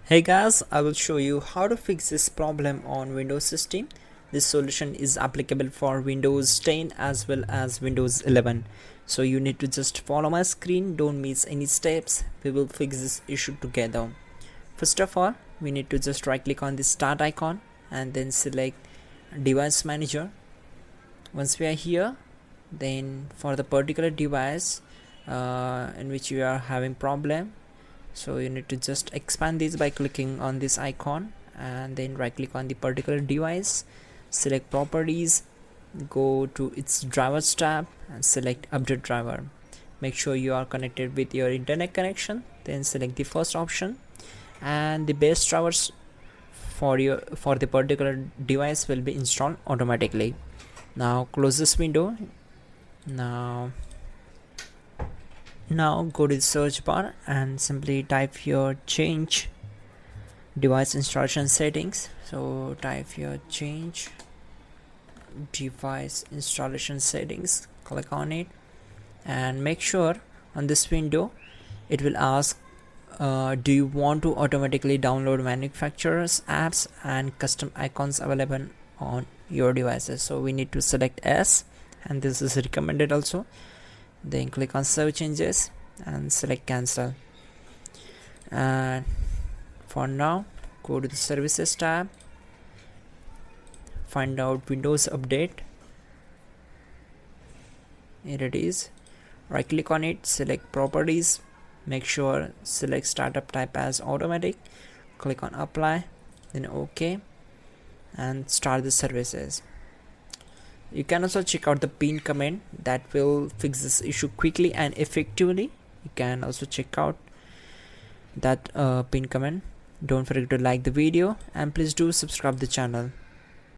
Hey guys, I will show you how to fix this problem on Windows system. This solution is applicable for Windows 10 as well as Windows 11. So you need to just follow my screen, don't miss any steps. We will fix this issue together. First of all, we need to just right click on the start icon and then select device manager. Once we are here, then for the particular device in which you are having problem, so you need to just expand this by clicking on this icon and then right click on the particular device, select properties, go to its drivers tab and select update driver. Make sure you are connected with your internet connection, then select the first option, and the base drivers for the particular device will be installed automatically. Now close this window. Now go to the search bar and simply type your change device installation settings. So type your change device installation settings, click on it, and make sure on this window it will ask do you want to automatically download manufacturers apps and custom icons available on your devices. So we need to select yes, and this is recommended also. Then click on save changes and select cancel, and for now go to the services tab, find out Windows update. Here it is. Right click on it, select properties, make sure select startup type as automatic, click on apply, then OK, and start the services. You can also check out the pin command that will fix this issue quickly and effectively. You can also check out that pin command. Don't forget to like the video and please do subscribe the channel.